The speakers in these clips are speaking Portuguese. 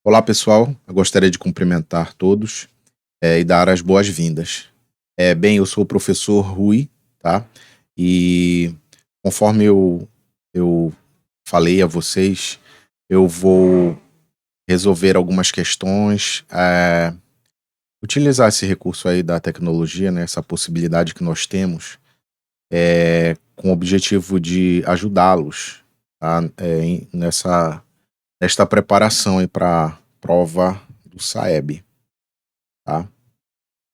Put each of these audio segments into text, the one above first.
Olá, pessoal. Eu gostaria de cumprimentar todos, e dar as boas-vindas. Bem, eu sou o professor Rui, tá? E conforme eu falei a vocês, eu vou resolver algumas questões, utilizar esse recurso aí da tecnologia, né, essa possibilidade que nós temos, com o objetivo de ajudá-los, tá? Nesta preparação aí para a prova do SAEB, tá?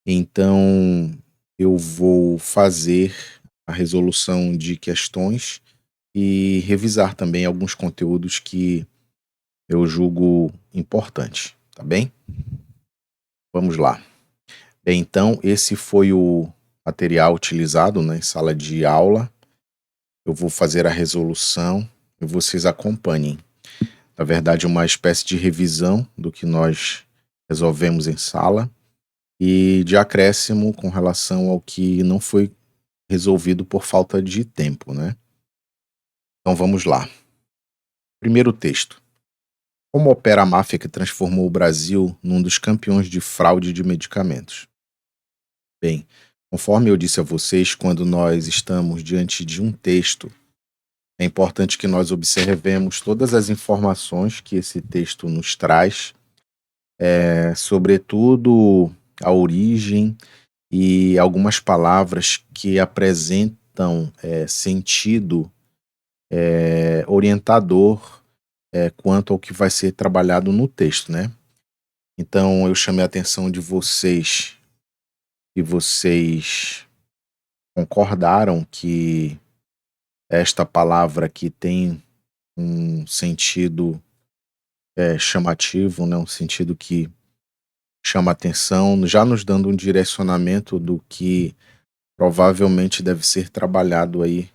Então, eu vou fazer a resolução de questões e revisar também alguns conteúdos que eu julgo importante, tá bem? Vamos lá. Bem, então, esse foi o material utilizado, né, em sala de aula. Eu vou fazer a resolução e vocês acompanhem. Na verdade, uma espécie de revisão do que nós resolvemos em sala e de acréscimo com relação ao que não foi resolvido por falta de tempo, né? Então vamos lá. Primeiro texto. Como opera a máfia que transformou o Brasil num dos campeões de fraude de medicamentos? Bem, conforme eu disse a vocês, quando nós estamos diante de um texto, é importante que nós observemos todas as informações que esse texto nos traz, sobretudo a origem e algumas palavras que apresentam sentido orientador quanto ao que vai ser trabalhado no texto, né? Então eu chamei a atenção de vocês e vocês concordaram que esta palavra aqui tem um sentido chamativo, né? Um sentido que chama atenção, já nos dando um direcionamento do que provavelmente deve ser trabalhado aí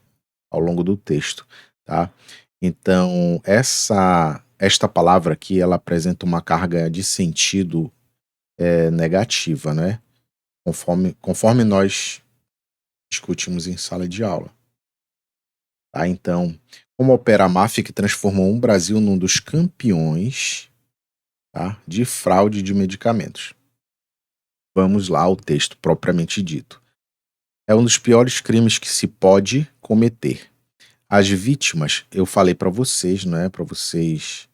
ao longo do texto, tá? Então, esta palavra aqui, ela apresenta uma carga de sentido negativa, né? Conforme nós discutimos em sala de aula, tá? Então, como opera a máfia que transformou o Brasil num dos campeões, tá, de fraude de medicamentos? Vamos lá ao texto propriamente dito. É um dos piores crimes que se pode cometer. As vítimas, eu falei para vocês, né, para vocês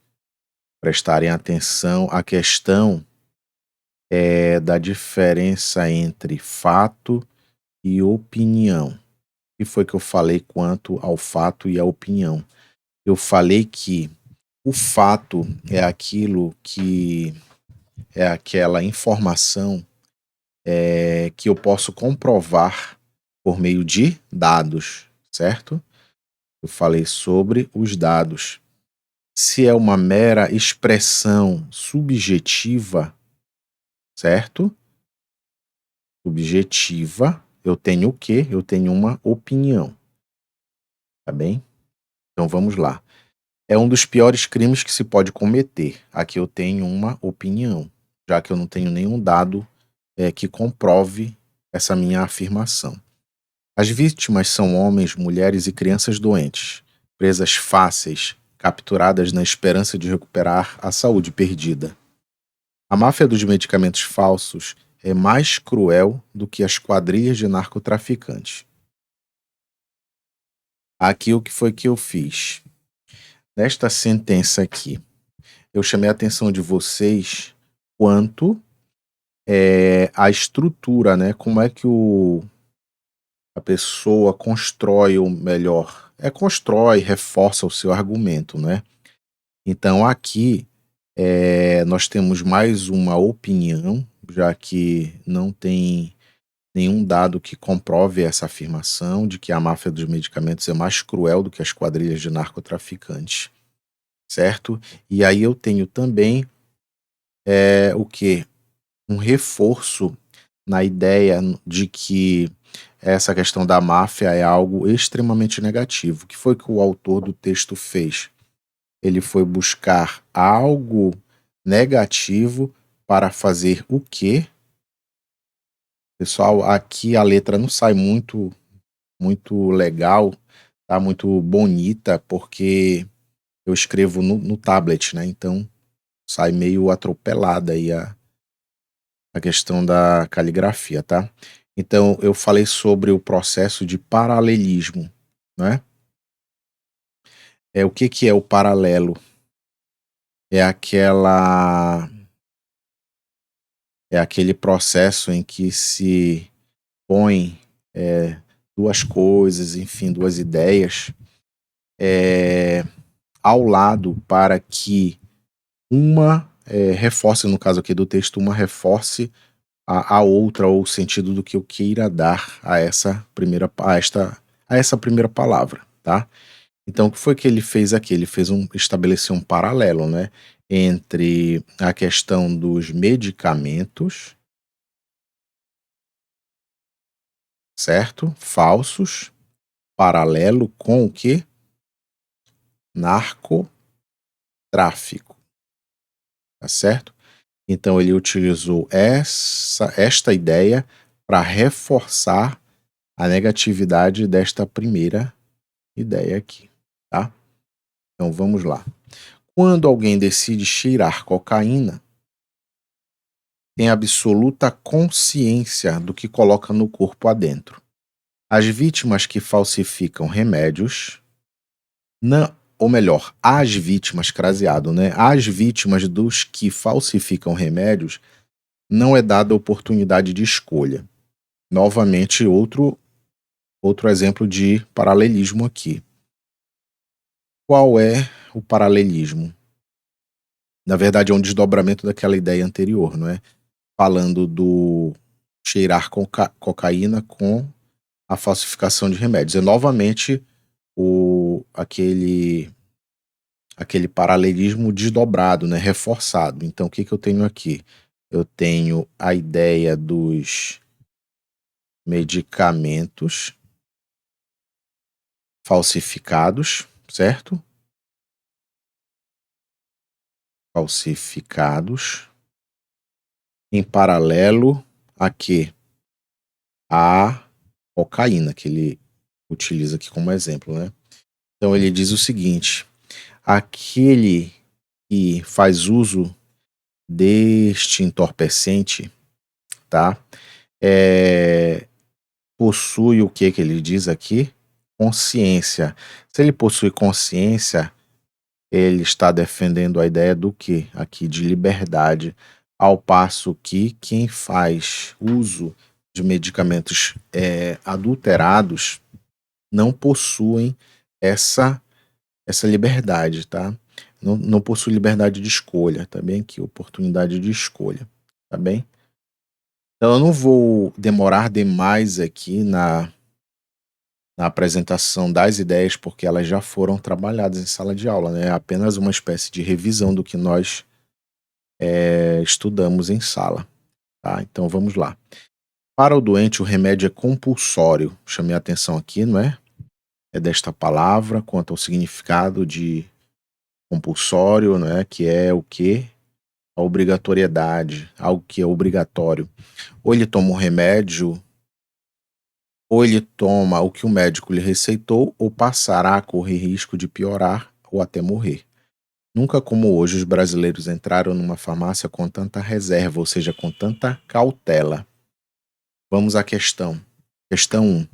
prestarem atenção à questão da diferença entre fato e opinião. O que foi que eu falei quanto ao fato e à opinião? Eu falei que o fato é aquilo que é aquela informação que eu posso comprovar por meio de dados, certo? Eu falei sobre os dados. Se é uma mera expressão subjetiva, certo? Subjetiva, eu tenho o quê? Eu tenho uma opinião, tá bem? Então vamos lá. É um dos piores crimes que se pode cometer. Aqui eu tenho uma opinião, já que eu não tenho nenhum dado que comprove essa minha afirmação. As vítimas são homens, mulheres e crianças doentes, presas fáceis, capturadas na esperança de recuperar a saúde perdida. A máfia dos medicamentos falsos é mais cruel do que as quadrilhas de narcotraficantes. Aqui o que foi que eu fiz? Nesta sentença aqui, eu chamei a atenção de vocês quanto a estrutura, né? Como é que a pessoa constrói, ou melhor, constrói, reforça o seu argumento, né? Então aqui nós temos mais uma opinião, já que não tem nenhum dado que comprove essa afirmação de que a máfia dos medicamentos é mais cruel do que as quadrilhas de narcotraficantes, certo? E aí eu tenho também o que? Um reforço na ideia de que essa questão da máfia é algo extremamente negativo. O que foi que o autor do texto fez? Ele foi buscar algo negativo para fazer o quê? Pessoal, aqui a letra não sai muito legal, tá? Muito bonita, porque eu escrevo no tablet, né? Então sai meio atropelada aí a questão da caligrafia, tá? Então, eu falei sobre o processo de paralelismo, né? O que que é o paralelo? É aquela é aquele processo em que se põe duas coisas, enfim, duas ideias ao lado para que uma reforce, no caso aqui do texto, uma reforce a outra ou o sentido do que eu queira dar a essa primeira palavra, tá? Então, o que foi que ele fez aqui? Ele estabeleceu um paralelo, né, entre a questão dos medicamentos, certo? Falsos, paralelo com o que? Narcotráfico, tá certo? Então ele utilizou esta ideia para reforçar a negatividade desta primeira ideia aqui, tá? Então vamos lá. Quando alguém decide cheirar cocaína, tem absoluta consciência do que coloca no corpo adentro. As vítimas que falsificam remédios, não, ou melhor, as vítimas, craseado, né? As vítimas dos que falsificam remédios não é dada oportunidade de escolha. Novamente, outro exemplo de paralelismo aqui. Qual é o paralelismo? Na verdade, é um desdobramento daquela ideia anterior, não é? Falando do cheirar cocaína com a falsificação de remédios. É novamente aquele paralelismo desdobrado, né? Reforçado. Então, o que eu tenho aqui? Eu tenho a ideia dos medicamentos falsificados, certo? Falsificados, em paralelo a quê? A cocaína, que ele utiliza aqui como exemplo, né? Então ele diz o seguinte: aquele que faz uso deste entorpecente, tá? Possui o que ele diz aqui? Consciência. Se ele possui consciência, ele está defendendo a ideia do que aqui? De liberdade, ao passo que quem faz uso de medicamentos adulterados não possuem essa, essa liberdade, tá? Não possui liberdade de escolha, tá bem? Que oportunidade de escolha, tá bem? Então eu não vou demorar demais aqui na apresentação das ideias, porque elas já foram trabalhadas em sala de aula, né? É apenas uma espécie de revisão do que nós estudamos em sala, tá? Então vamos lá. Para o doente, o remédio é compulsório. Chamei a atenção aqui, não é? É desta palavra, quanto ao significado de compulsório, né? Que é o que? A obrigatoriedade, algo que é obrigatório. Ou ele toma um remédio, ou ele toma o que o médico lhe receitou, ou passará a correr risco de piorar ou até morrer. Nunca como hoje os brasileiros entraram numa farmácia com tanta reserva, ou seja, com tanta cautela. Vamos à questão. Questão 1.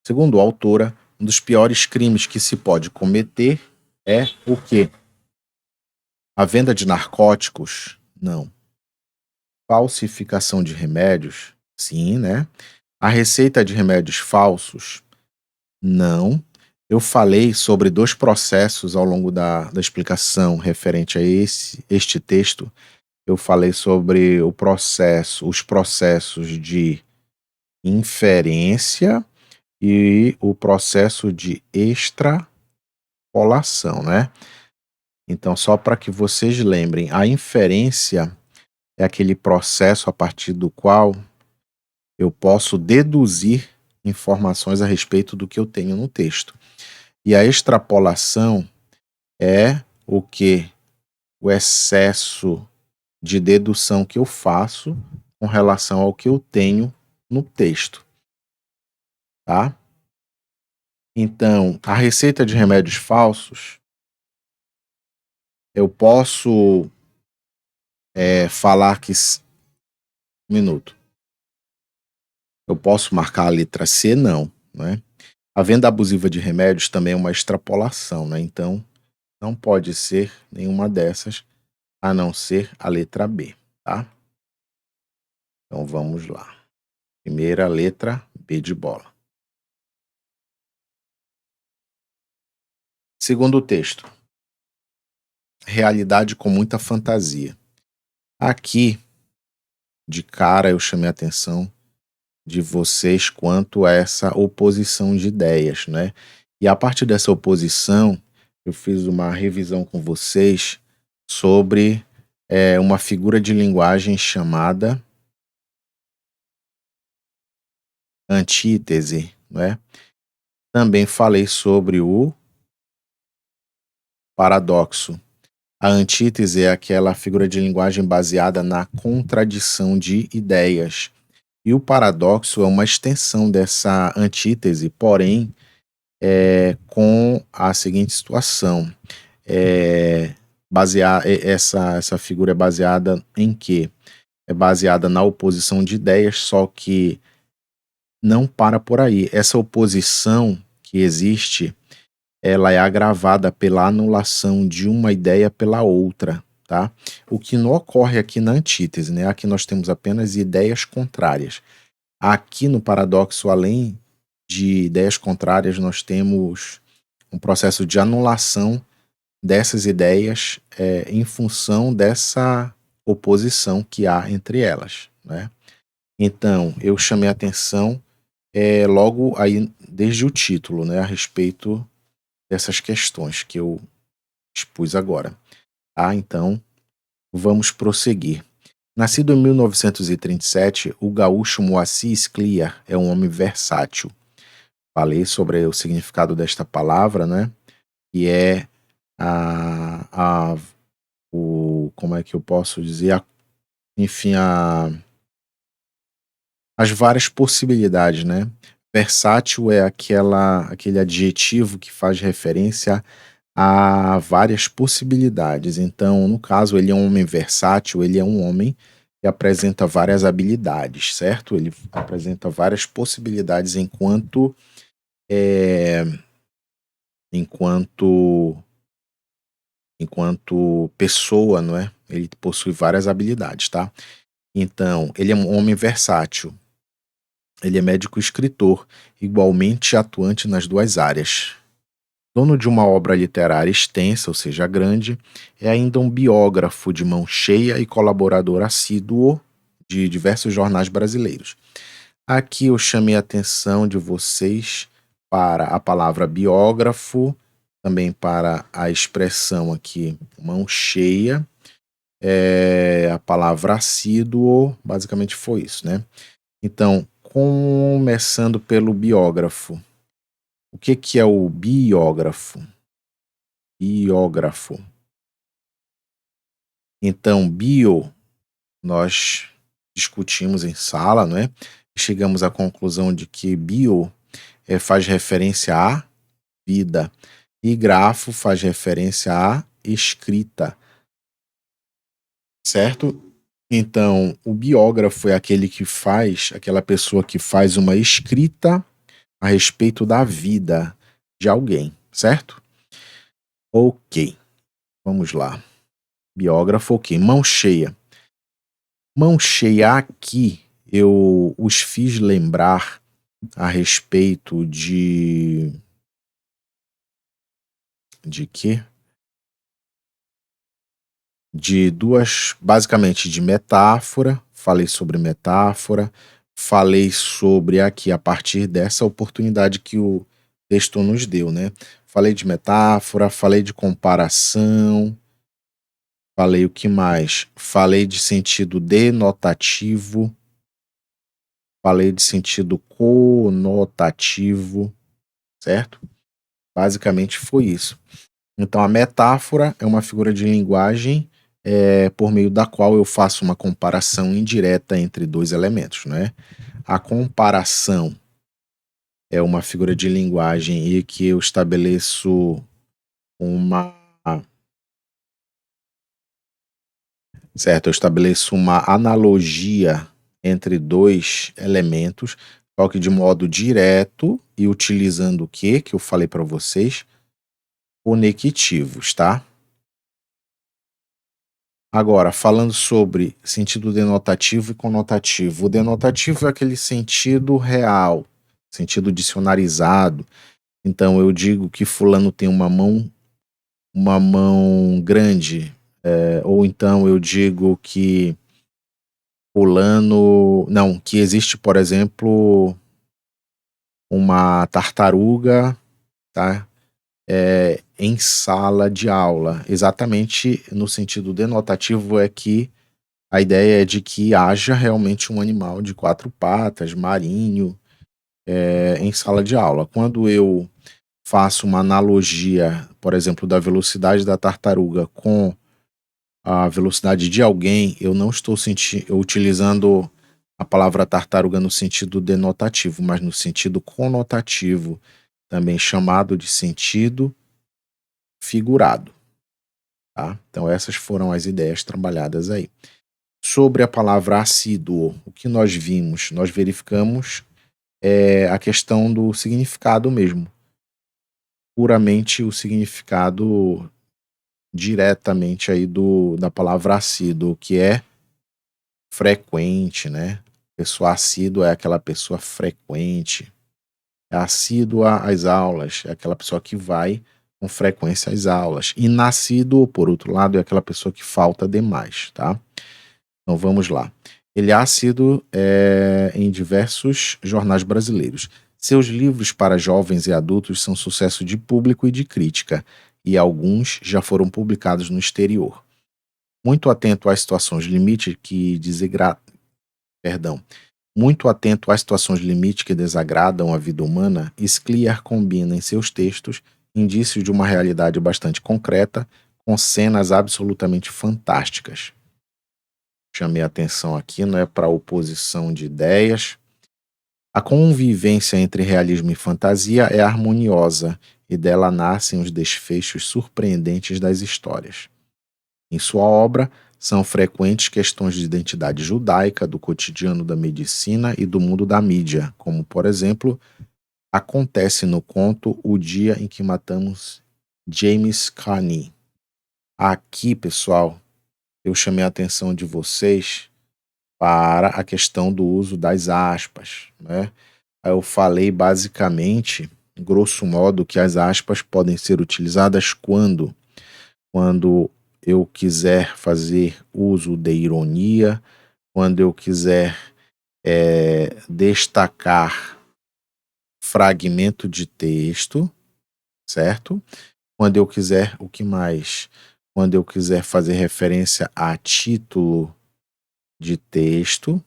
Segundo a autora, um dos piores crimes que se pode cometer é o quê? A venda de narcóticos? Não. Falsificação de remédios? Sim, né? A receita de remédios falsos? Não. Eu falei sobre dois processos ao longo da explicação referente a este texto. Eu falei sobre os processos de inferência e o processo de extrapolação, né? Então, só para que vocês lembrem, a inferência é aquele processo a partir do qual eu posso deduzir informações a respeito do que eu tenho no texto. E a extrapolação é o que? O excesso de dedução que eu faço com relação ao que eu tenho no texto, tá? Então, a receita de remédios falsos, eu posso falar que. Um minuto. Eu posso marcar a letra C? Não, né? A venda abusiva de remédios também é uma extrapolação, né? Então, não pode ser nenhuma dessas, a não ser a letra B, tá? Então, vamos lá. Primeira letra, B de bola. Segundo texto, realidade com muita fantasia. Aqui, de cara, eu chamei a atenção de vocês quanto a essa oposição de ideias, né? E a partir dessa oposição, eu fiz uma revisão com vocês sobre uma figura de linguagem chamada antítese, né? Também falei sobre o paradoxo. A antítese é aquela figura de linguagem baseada na contradição de ideias. E o paradoxo é uma extensão dessa antítese, porém, com a seguinte situação. Essa figura é baseada em quê? É baseada na oposição de ideias, só que não para por aí. Essa oposição que existe, ela é agravada pela anulação de uma ideia pela outra, tá? O que não ocorre aqui na antítese, né? Aqui nós temos apenas ideias contrárias. Aqui no paradoxo, além de ideias contrárias, nós temos um processo de anulação dessas ideias em função dessa oposição que há entre elas, né? Então, eu chamei a atenção logo aí desde o título, né, a respeito dessas questões que eu expus agora. Então, vamos prosseguir. Nascido em 1937, o gaúcho Moacir Scliar é um homem versátil. Falei sobre o significado desta palavra, né? Que é como é que eu posso dizer? Enfim, as várias possibilidades, né? Versátil é aquele adjetivo que faz referência a várias possibilidades. Então, no caso, ele é um homem versátil, ele é um homem que apresenta várias habilidades, certo? Ele apresenta várias possibilidades é, enquanto pessoa, não é? Ele possui várias habilidades, tá? Então, ele é um homem versátil. Ele é médico e escritor, igualmente atuante nas duas áreas. Dono de uma obra literária extensa, ou seja, grande, é ainda um biógrafo de mão cheia e colaborador assíduo de diversos jornais brasileiros. Aqui eu chamei a atenção de vocês para a palavra biógrafo, também para a expressão aqui mão cheia, a palavra assíduo, basicamente foi isso, né? Então, começando pelo biógrafo. O que é o biógrafo? Biógrafo. Então, bio, nós discutimos em sala, não é? Chegamos à conclusão de que bio faz referência à vida e grafo faz referência à escrita, certo? Então, o biógrafo é aquela pessoa que faz uma escrita a respeito da vida de alguém, certo? Ok, vamos lá. Biógrafo, ok. Mão cheia. Mão cheia aqui, eu os fiz lembrar a respeito de quê? De duas, basicamente de metáfora, falei sobre metáfora, falei sobre aqui a partir dessa oportunidade que o texto nos deu, né? Falei de metáfora, falei de comparação, falei o que mais? Falei de sentido denotativo, falei de sentido conotativo, certo? Basicamente foi isso. Então, a metáfora é uma figura de linguagem por meio da qual eu faço uma comparação indireta entre dois elementos, né? A comparação é uma figura de linguagem em que eu estabeleço uma certo? Eu estabeleço uma analogia entre dois elementos, só que de modo direto e utilizando o que eu falei para vocês? Conectivos, tá? Agora, falando sobre sentido denotativo e conotativo. O denotativo é aquele sentido real, sentido dicionarizado. Então, eu digo que fulano tem uma mão grande, ou então eu digo que fulano, não, que existe, por exemplo, uma tartaruga, tá? Em sala de aula. Exatamente no sentido denotativo é que a ideia é de que haja realmente um animal de quatro patas, marinho, em sala de aula. Quando eu faço uma analogia, por exemplo, da velocidade da tartaruga com a velocidade de alguém, eu não estou utilizando a palavra tartaruga no sentido denotativo, mas no sentido conotativo, também chamado de sentido figurado. Tá? Então, essas foram as ideias trabalhadas aí. Sobre a palavra assíduo, o que nós vimos? Nós verificamos a questão do significado mesmo. Puramente o significado diretamente aí da palavra assíduo, que é frequente, né? Pessoa assídua é aquela pessoa frequente. É assídua às aulas, é aquela pessoa que vai com frequência às aulas. Inassíduo, por outro lado, é aquela pessoa que falta demais, tá? Então vamos lá. Ele é assíduo em diversos jornais brasileiros. Seus livros para jovens e adultos são sucesso de público e de crítica, e alguns já foram publicados no exterior. Muito atento às situações limite que perdão. Muito atento às situações limite que desagradam a vida humana, Scliar combina em seus textos indícios de uma realidade bastante concreta com cenas absolutamente fantásticas. Chamei a atenção aqui, não é para oposição de ideias. A convivência entre realismo e fantasia é harmoniosa e dela nascem os desfechos surpreendentes das histórias. Em sua obra, são frequentes questões de identidade judaica, do cotidiano da medicina e do mundo da mídia, como, por exemplo, acontece no conto O Dia em que Matamos James Carney. Aqui, pessoal, eu chamei a atenção de vocês para a questão do uso das aspas, né? Eu falei basicamente, grosso modo, que as aspas podem ser utilizadas quando eu quiser fazer uso de ironia, quando eu quiser destacar fragmento de texto, certo? Quando eu quiser, o que mais? Quando eu quiser fazer referência a título de texto,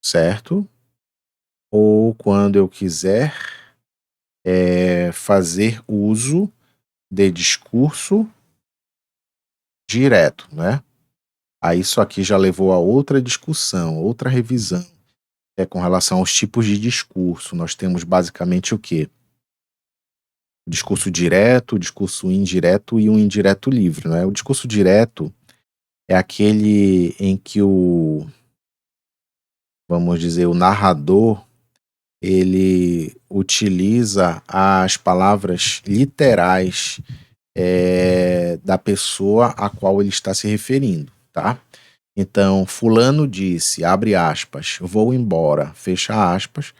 certo? Ou quando eu quiser fazer uso de discurso direto, né? Aí isso aqui já levou a outra discussão, outra revisão, com relação aos tipos de discurso. Nós temos basicamente o quê? O discurso direto, o discurso indireto e o indireto livre, né? O discurso direto é aquele em que vamos dizer, o narrador, ele utiliza as palavras literais da pessoa a qual ele está se referindo, tá? Então, fulano disse, abre aspas, vou embora, fecha aspas,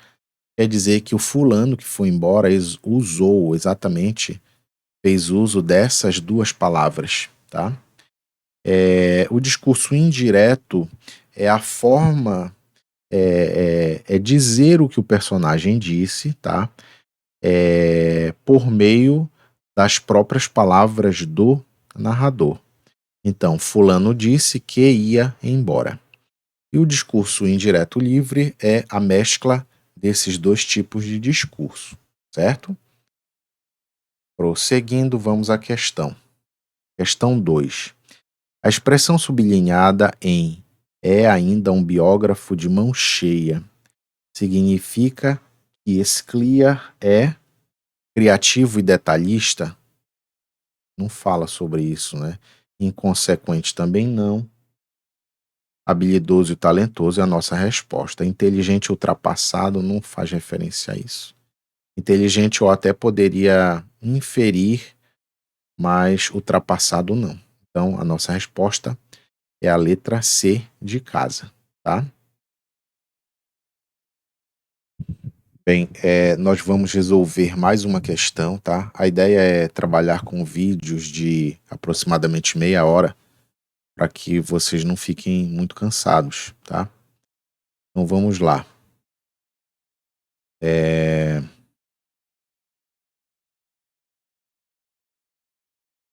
quer dizer que o fulano que foi embora usou exatamente, fez uso dessas duas palavras, tá? O discurso indireto é a forma, é dizer o que o personagem disse, tá? Por meio das próprias palavras do narrador. Então, fulano disse que ia embora. E o discurso indireto livre é a mescla desses dois tipos de discurso, certo? Prosseguindo, vamos à questão. Questão 2. A expressão sublinhada em é ainda um biógrafo de mão cheia significa que Scliar é criativo e detalhista? Não fala sobre isso, né? Inconsequente também não. Habilidoso e talentoso é a nossa resposta. Inteligente e ultrapassado não faz referência a isso. Inteligente eu até poderia inferir, mas ultrapassado não. Então, a nossa resposta é a letra C de casa, tá? Bem, nós vamos resolver mais uma questão, tá? A ideia é trabalhar com vídeos de aproximadamente meia hora para que vocês não fiquem muito cansados, tá? Então vamos lá. É,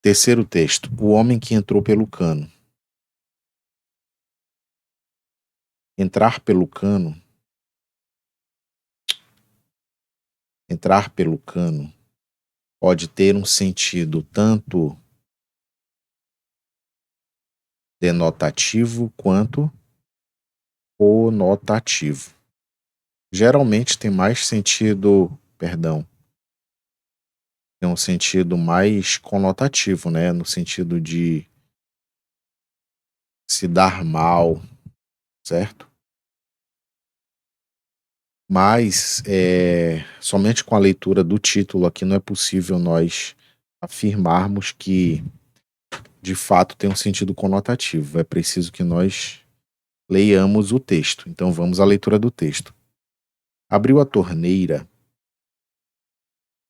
Terceiro texto. O homem que entrou pelo cano. Entrar pelo cano. Entrar pelo cano pode ter um sentido tanto denotativo quanto conotativo. Geralmente tem mais sentido, perdão, tem um sentido mais conotativo, né? No sentido de se dar mal, certo? Mas somente com a leitura do título aqui não é possível nós afirmarmos que de fato tem um sentido conotativo. É preciso que nós leiamos o texto. Então vamos à leitura do texto. Abriu a torneira.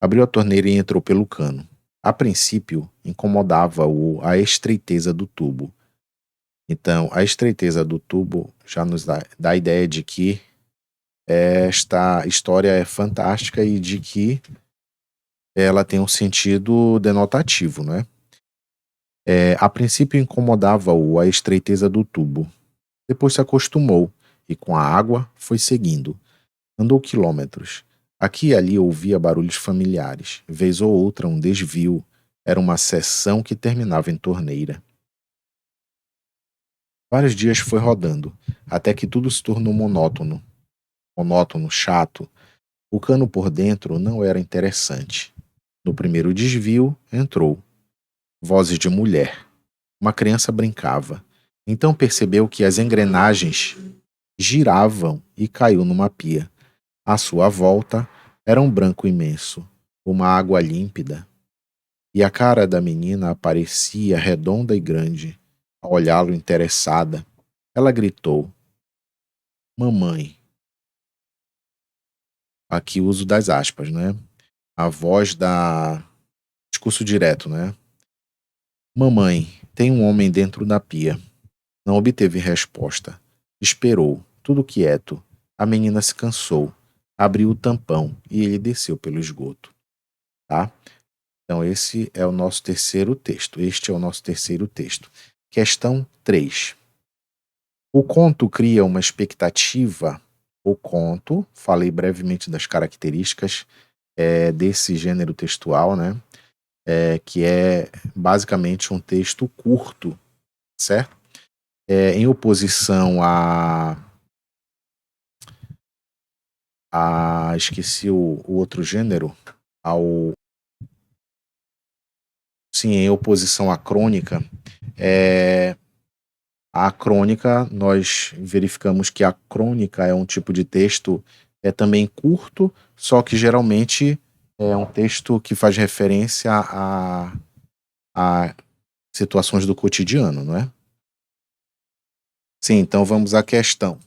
Abriu a torneira e entrou pelo cano. A princípio, incomodava-o a estreiteza do tubo. Então, a estreiteza do tubo já nos dá a ideia de que esta história é fantástica e de que ela tem um sentido denotativo, né? A princípio incomodava-o a estreiteza do tubo. Depois se acostumou e com a água foi seguindo. Andou quilômetros. Aqui e ali ouvia barulhos familiares. Vez ou outra um desvio. Era uma seção que terminava em torneira. Vários dias foi rodando, até que tudo se tornou monótono. Monótono, chato. O cano por dentro não era interessante. No primeiro desvio, entrou. Vozes de mulher. Uma criança brincava. Então percebeu que as engrenagens giravam e caiu numa pia. À sua volta era um branco imenso, uma água límpida. E a cara da menina aparecia redonda e grande. Ao olhá-lo interessada, ela gritou: Mamãe. Aqui o uso das aspas, né? A voz da discurso direto, né? Mamãe, tem um homem dentro da pia. Não obteve resposta. Esperou, tudo quieto. A menina se cansou. Abriu o tampão e ele desceu pelo esgoto. Tá? Então, esse é o nosso terceiro texto. Este é o nosso terceiro texto. Questão 3. O conto cria uma expectativa. O conto, falei brevemente das características desse gênero textual, né? Que é basicamente um texto curto, certo? Em oposição esqueci o outro gênero, ao sim, em oposição à crônica, a crônica, nós verificamos que a crônica é um tipo de texto também curto, só que geralmente é um texto que faz referência a situações do cotidiano, não é? Sim, então vamos à questão.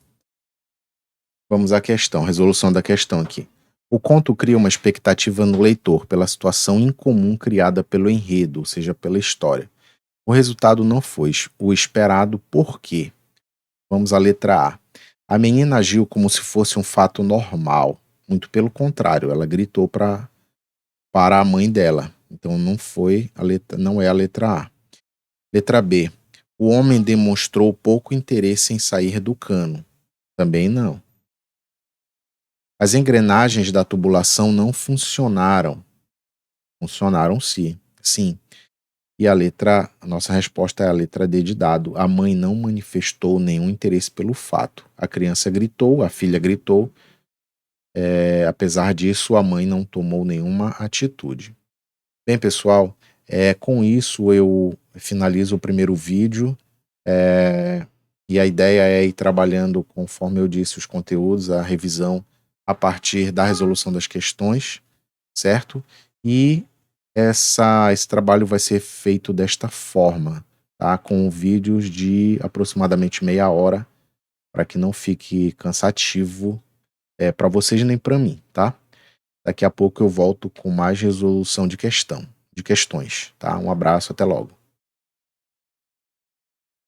Vamos à questão, resolução da questão aqui. O conto cria uma expectativa no leitor pela situação incomum criada pelo enredo, ou seja, pela história. O resultado não foi o esperado, por quê? Vamos à letra A. A menina agiu como se fosse um fato normal. Muito pelo contrário, ela gritou para a mãe dela. Então não foi a letra, não é a letra A. Letra B. O homem demonstrou pouco interesse em sair do cano. Também não. As engrenagens da tubulação não funcionaram. Funcionaram sim. Sim. E a nossa resposta é a letra D de dado. A mãe não manifestou nenhum interesse pelo fato. A criança gritou, a filha gritou. Apesar disso, a mãe não tomou nenhuma atitude. Bem, pessoal, com isso eu finalizo o primeiro vídeo, e a ideia é ir trabalhando, conforme eu disse, os conteúdos, a revisão a partir da resolução das questões, certo? E esse trabalho vai ser feito desta forma, tá? Com vídeos de aproximadamente meia hora, para que não fique cansativo para vocês nem para mim, tá? Daqui a pouco eu volto com mais resolução de questões, tá? Um abraço, até logo.